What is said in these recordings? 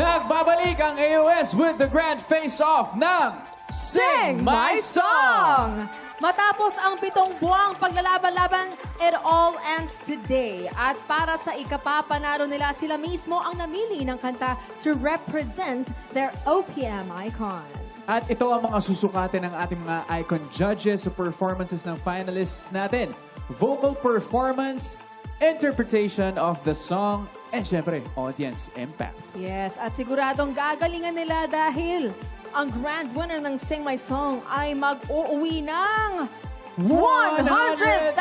Nagbabalik ang AOS with the grand face-off ng Sing My Song! Matapos ang 7 buwang paglalaban-laban, it all ends today. At para sa ikapapanalo nila, sila mismo ang namili ng kanta to represent their OPM icon. At ito ang mga susukatin ng ating mga icon judges sa performances ng finalists natin. Vocal performance, interpretation of the song, and syempre, audience impact. Yes, at siguradong gagalingan nila dahil ang grand winner ng Sing My Song ay mag-uuwi ng 100,000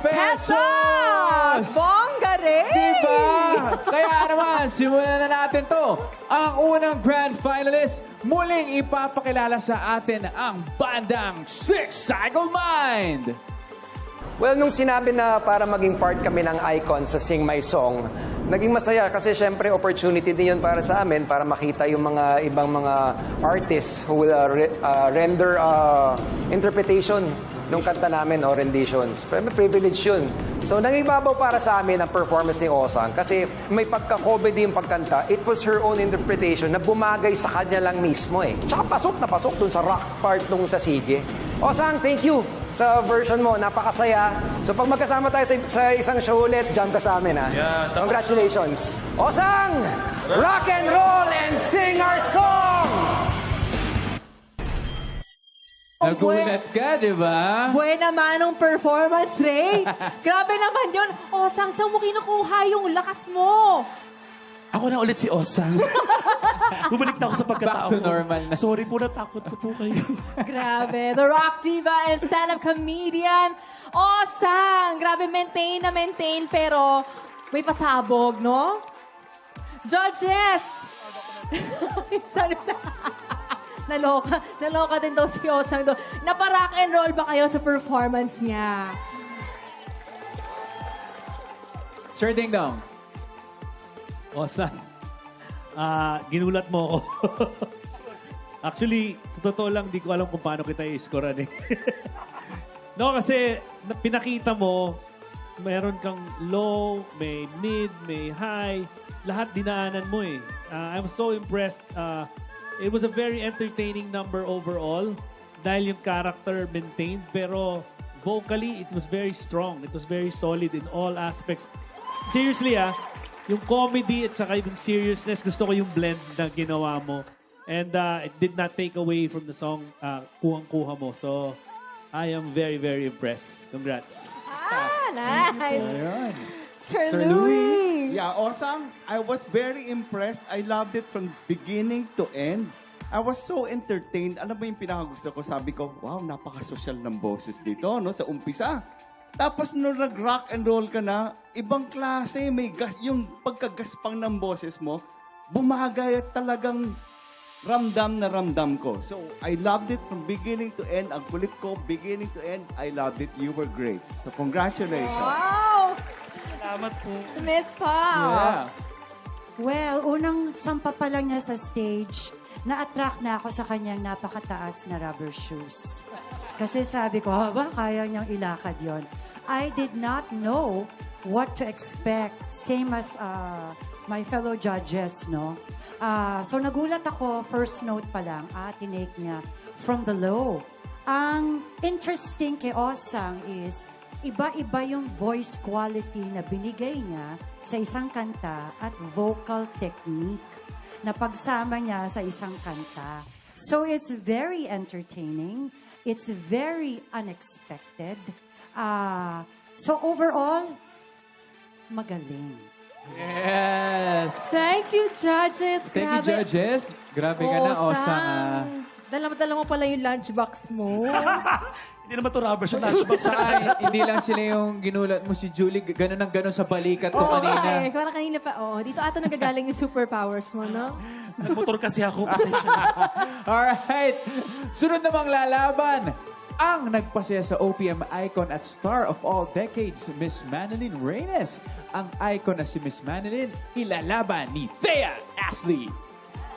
pesos! Bongga rin! Diba? Kaya naman, simulan na natin to. Ang unang grand finalist, muling ipapakilala sa atin ang bandang Six Cycle Mind. Well, nung sinabi na para maging part kami ng icon sa Sing My Song, naging masaya kasi syempre opportunity din yun para sa amin para makita yung mga ibang mga artists who will render interpretation ng kanta namin o renditions. Pero may privilege yun. So, nangibabaw para sa amin ang performance ni Osang kasi may pagka-comedy yung pagkanta. It was her own interpretation na bumagay sa kanya lang mismo eh. Tsaka pasok na pasok dun sa rock part nung sa sige. Osang, thank you sa version mo. Napakasaya. So, pag magkasama tayo sa isang show ulit, jump ka sa amin ha. Yeah, congratulations. Osang, rock and roll and sing our song! Nagulat ka, di ba? Buena manong performance, Ray. Grabe naman yun. Osang, saan mo kinukuha yung lakas mo? Ako na ulit si Osang. Bumalik na ako sa pagkatao. Back to normal na. Sorry po, natakot ko po kayo. Grabe. The rock diva and stand-up comedian. Osang! Grabe, maintain na maintain, pero may pasabog, no? Judges! Sorry. Naloka din daw si Osang doon. Napa-rock and roll ba kayo sa performance niya? Sir Ding Dong. Osang, ginulat mo ako. Actually, sa totoo lang, di ko alam kung paano kita i-scorean eh. No, kasi pinakita mo, meron kang low, may mid, may high. Lahat dinaanan mo eh. I'm so impressed. It was a very entertaining number overall dahil yung character maintained, pero vocally, it was very strong. It was very solid in all aspects. Seriously yung comedy at saka yung seriousness, gusto ko yung blend na ginawa mo. And it did not take away from the song, kuhang-kuha mo. So, I am very, very impressed. Congrats. Nice. Ayun. Sir Louie. Yeah, Osang, I was very impressed. I loved it from beginning to end. I was so entertained. Alam mo yung pinakagusto ko? Sabi ko, wow, napaka-social ng boses dito, no? Sa umpisa. Tapos nung nag-rock and roll ka na, ibang klase, may gas, yung pagkagaspang ng boses mo, bumagay at talagang ramdam na ramdam ko. So, I loved it from beginning to end. Ang kulit ko, beginning to end, I loved it. You were great. So, congratulations. Wow! Salamat po. Miss Pops. Yeah. Well, unang sampa pa lang niya sa stage, na-attract na ako sa kanyang napakataas na rubber shoes. Kasi sabi ko, ba, kaya niyang ilakad yon. I did not know what to expect. Same as my fellow judges, no? So nagulat ako, first note pa lang, tinake niya from the low. Ang interesting kay Osang is, iba-iba yung voice quality na binigay niya sa isang kanta at vocal technique na pagsama niya sa isang kanta. So it's very entertaining. It's very unexpected. So overall, magaling. Yes. Thank you, judges. Thank you, judges. Grabe ka na, Osang. Dala mo pala yung lunchbox mo. Hindi naman ito rubber siya. Lunchbox. Hindi lang sila yung ginulat mo si Julie, gano'n ang gano'n sa balikat ko Oo, kanina. eh. Parang kanina pa. Dito ata nagagaling yung superpowers mo, no? Nagmotor kasi ako. Pasensya na. Alright. Sunod namang lalaban. Ang nagpasaya sa OPM icon at star of all decades, Miss Manilyn Reynes. Ang icon na si Miss Manilyn, ilalaban ni Thea Ashley.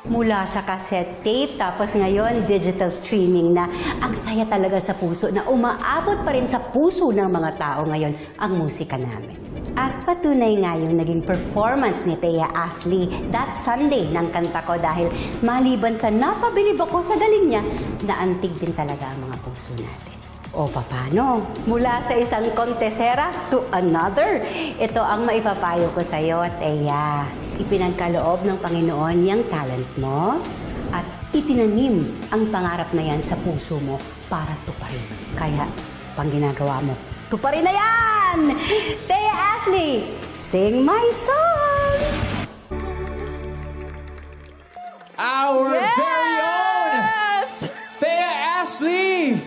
Mula sa cassette tape, tapos ngayon digital streaming na. Ang saya talaga sa puso na umaabot pa rin sa puso ng mga tao ngayon ang musika namin. At patunay nga yung naging performance ni Thea Ashley that Sunday ng kanta ko dahil maliban sa napabilib ako sa galing niya, naantig din talaga ang mga puso natin. O paano? Mula sa isang kontesera to another. Ito ang maipapayo ko sa iyo, Thea. Ipinagkaloob ng Panginoon yung talent mo at itinanim ang pangarap na yan sa puso mo para tuparin. Kaya, pang ginagawa mo, tuparin na yan! Thea Ashley, sing my song! Our very own Thea Ashley!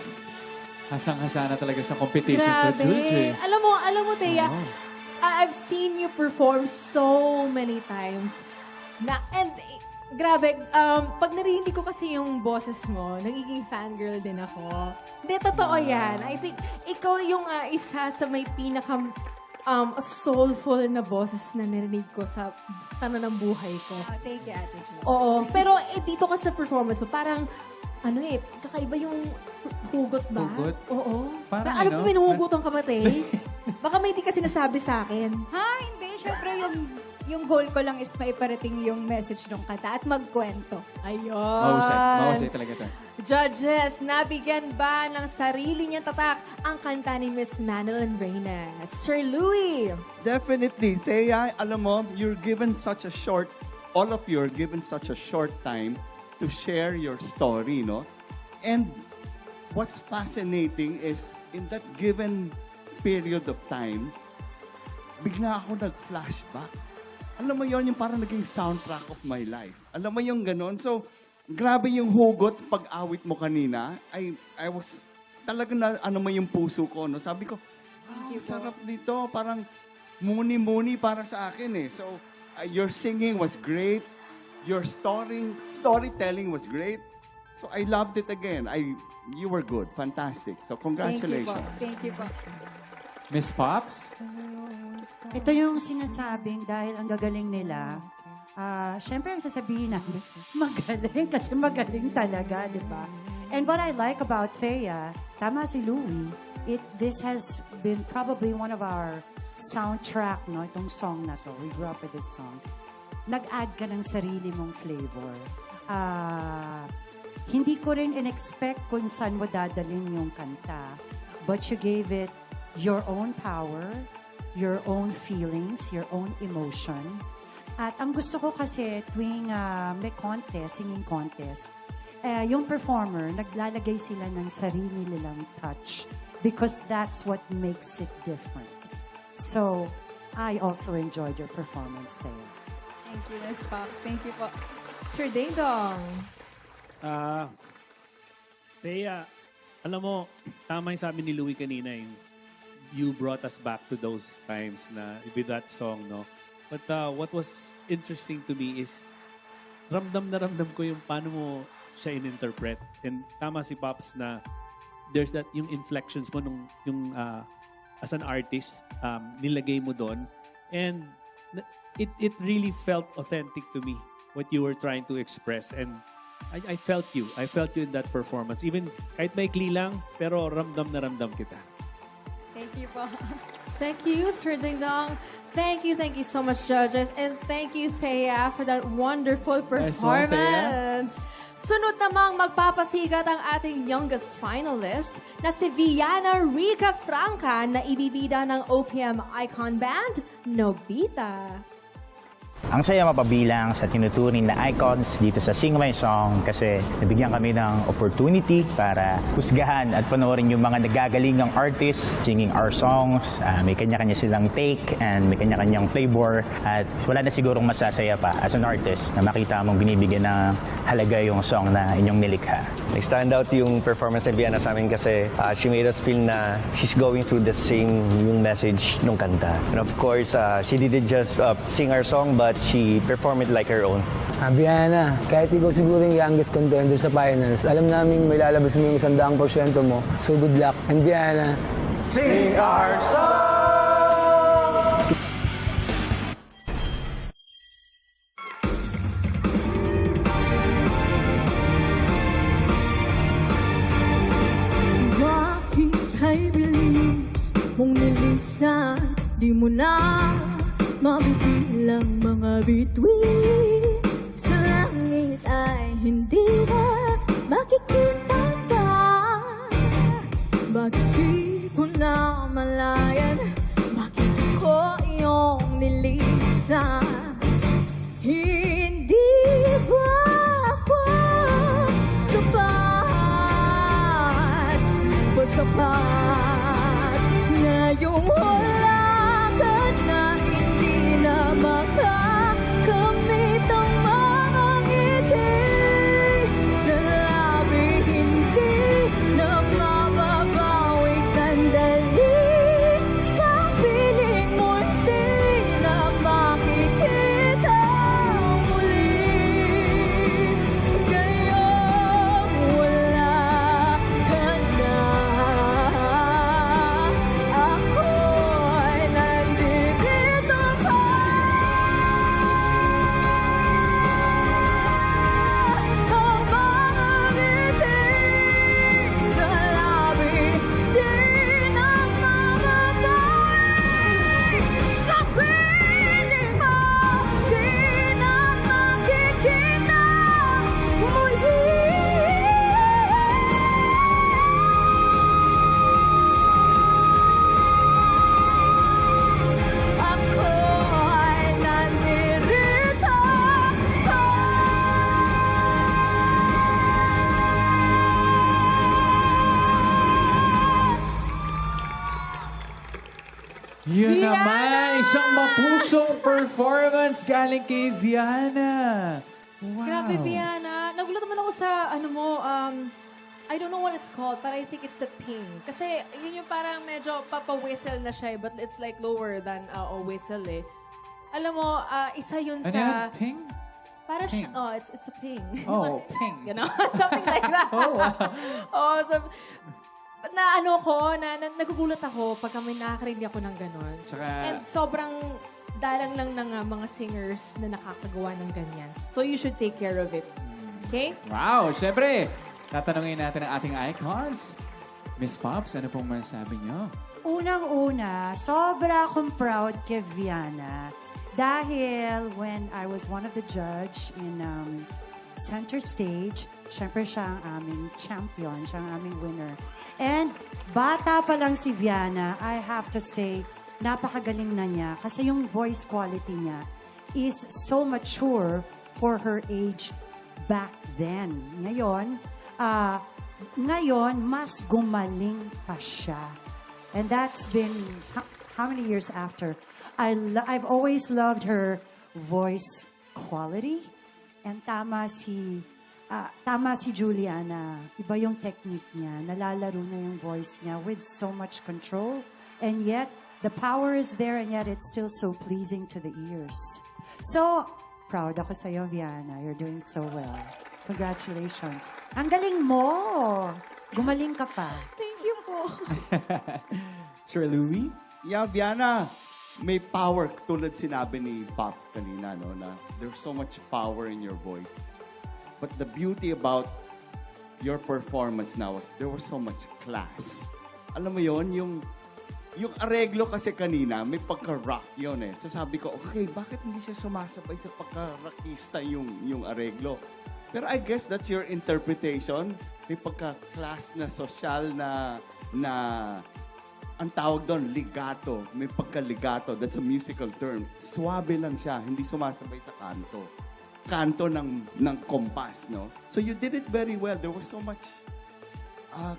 Hasang-hasa na talaga sa competition. Grabe. Produce, eh. Alam mo, Thea, Oo. I've seen you perform so many times. Grabe, pag narinig ko kasi yung boses mo, nagiging fangirl din ako. Hindi, totoo yan. I think, ikaw yung isa sa may pinaka soulful na boses na narinig ko sa tanan ng buhay ko. Thank you, Ate Jo. Oo, pero dito ka sa performance mo, parang, kakaiba yung hugot ba? Hugot? Oo. Parang Ano pa pinuhugutan ka ba, Tay? Baka may di ka sinasabi sa akin. Ha? Hindi. Siyempre, yung goal ko lang is maiparating yung message ng kanta at magkwento. Ayun. Mahusay talaga to. Judges, nabigyan ba ng sarili niyang tatak ang kanta ni Miss Manilyn Reyes? Sir Louie! Definitely. Thea, alam mo, all of you are given such a short time to share your story, no? And what's fascinating is, in that given period of time, bigla ako nag-flashback. Alam mo yon, yung parang naging soundtrack of my life. Alam mo yung ganon? So, grabe yung hugot pag-awit mo kanina. I was, talagang ano mo yung puso ko, no? Sabi ko, sarap dito. Parang muni-muni para sa akin, eh. So, your singing was great. Your storytelling was great. So, I loved it again. You were good. Fantastic. So, congratulations. Thank you po. Miss Pops? Ito yung sinasabing dahil ang gagaling nila, syempre ang sasabihin namin, magaling kasi magaling talaga, di ba? And what I like about Thea, tama si Louie, this has been probably one of our soundtrack, no? Itong song na to. We grew up with this song. Nag-add ka ng sarili mong flavor. Hindi ko rin in-expect kung saan mo dadalhin yung kanta. But you gave it your own power, your own feelings, your own emotion. At ang gusto ko kasi tuwing may contest, singing contest, yung performer, naglalagay sila ng sarili nilang touch because that's what makes it different. So, I also enjoyed your performance there. Thank you, Miss Pops. Thank you po. Sir Ding Dong. Thea, alam mo, tama yung sabi ni Louie kanina, you brought us back to those times na with that song, no? But what was interesting to me is ramdam na ramdam ko yung paano mo siya in-interpret. And tama si Pops na there's that yung inflections mo yung as an artist, nilagay mo doon. And it really felt authentic to me what you were trying to express. And I felt you. I felt you in that performance. Even kahit maikli lang, pero ramdam na ramdam kita. Thank you po. Thank you, Sir Ding Dong. Thank you so much, judges. And thank you, Thea, for that wonderful Nice one, performance. Sunod namang magpapasigat ang ating youngest finalist na si Viana Rica Franca na ibibida ng OPM Icon Band, Nobita. Ang saya mapabilang sa tinuturing na icons dito sa Sing My Song kasi nabigyan kami ng opportunity para husgahan at panoorin yung mga nagagalingang artists singing our songs. May kanya-kanya silang take and may kanya-kanyang flavor at wala na sigurong masasaya pa as an artist na makita mong binibigyan ng halaga yung song na inyong nilikha. Nag-stand out yung performance ni Viana sa amin kasi she made us feel na she's going through the same yung message nung kanta. And of course, she didn't just sing our song but she performed it like her own. Viana, kahit ikaw siguro yung youngest contender sa finals, alam namin may lalabas mo yung 100% mo. So good luck. And Viana, Sing our song! Bakit ay bilis mong nilisan? Di mo na mabibilang mga bituin. Sa langit ay hindi na makikita pa. Bakit di ko na malayan? Bakit ko iyong nilisan? Hindi ba ako sapat? Sapat ngayong wala ka na, hindi na makakamit ang mga ngiti sa labi, hindi na mababawi sandali sa piling mo, hindi na makikita muli. Ngayong wala ka na, ako'y nandito pa. Ang mga ngiti sa labi, di na mababawi sa piling mo, di na makikita muli. Ako'y nandirito pa. Yun naman, isang mapusong performance galing kay Viana. Wow. Grabe, Viana. Nagulat naman ako sa, I don't know what it's called, but I think it's a ping. Kasi yun yung parang medyo papa-whistle na siya, but it's like lower than a whistle eh. Alam mo, isa yun Ano sa... yan? Ping? Para Ping. siya, it's a ping. Oh, ping. You know? Something like that. Oh, wow. Oh, so, na ano ko, nagugulat ako pag may nakakarinig ako ng ganon. And sobrang dalang lang ng mga singers na nakakagawa ng ganyan. So you should take care of it. Okay? Wow, syempre, tatanungin natin ang ating icons. Miss Pops, ano pong masasabi niyo? Unang-una, sobra akong proud kay Viana. Dahil when I was one of the judge in center stage, syempre siya ang aming champion, siya ang aming winner. And bata pa lang si Viana, I have to say, napakagaling na niya. Kasi yung voice quality niya is so mature for her age back then. Ngayon, mas gumaling pa siya. And that's been how many years after? I've always loved her voice quality. And tama si Juliana. Iba yung technique niya. Nalalaro na yung voice niya with so much control. And yet, the power is there and yet it's still so pleasing to the ears. So, proud ako sa'yo, Viana. You're doing so well. Congratulations. Ang galing mo! Gumaling ka pa. Thank you po. Sir Louie? Yeah, Viana, may power. Tulad sinabi ni Pop kanina, no, na there's so much power in your voice. But the beauty about your performance now is there was so much class. Alam mo yon, yung areglo kasi kanina, may pagka-rock yun eh. So sabi ko, okay, bakit hindi siya sumasabay sa pagka-rockista yung areglo? Pero I guess that's your interpretation. May pagka-class na social na ang tawag doon, ligato. May pagka-ligato. That's a musical term. Suwabe lang siya, hindi sumasabay sa kanto. Kanto ng kompas, no? So you did it very well. There was so much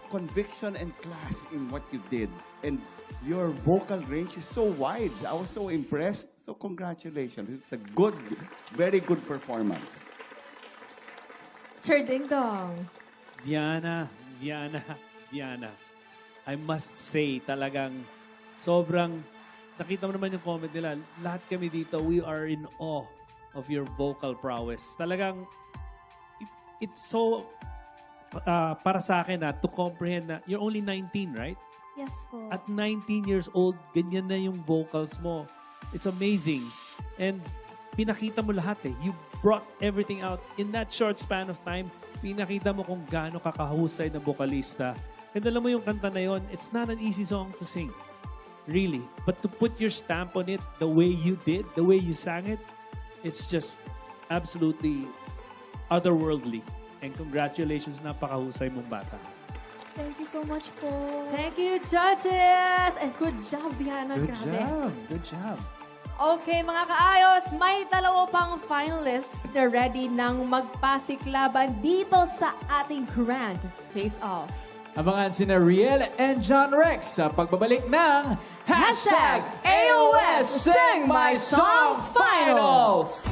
conviction and class in what you did. And your vocal range is so wide. I was so impressed. So congratulations. It's a good, very good performance. Sir Ding Dong. Viana. I must say, talagang sobrang, nakita mo naman yung comment nila, lahat kami dito, we are in awe of your vocal prowess. Talagang, it's so, para sa akin to comprehend na, you're only 19, right? Yes po. At 19 years old, ganyan na yung vocals mo. It's amazing. And pinakita mo lahat eh. You brought everything out. In that short span of time, pinakita mo kung gaano kakahusay na vocalista. And alam mo yung kanta na yon, it's not an easy song to sing. Really. But to put your stamp on it the way you did, the way you sang it, it's just absolutely otherworldly. And congratulations, napakahusay mong bata. Thank you so much po. Thank you, judges! And good job, Diana. Good Grabe. job. Good job. Okay, mga kaayos, may dalawa pang finalists na ready nang magpasiklaban dito sa ating Grand Face-Off. Abangan sina Riel and John Rex sa pagbabalik ng #AOS Sing My Song Finals!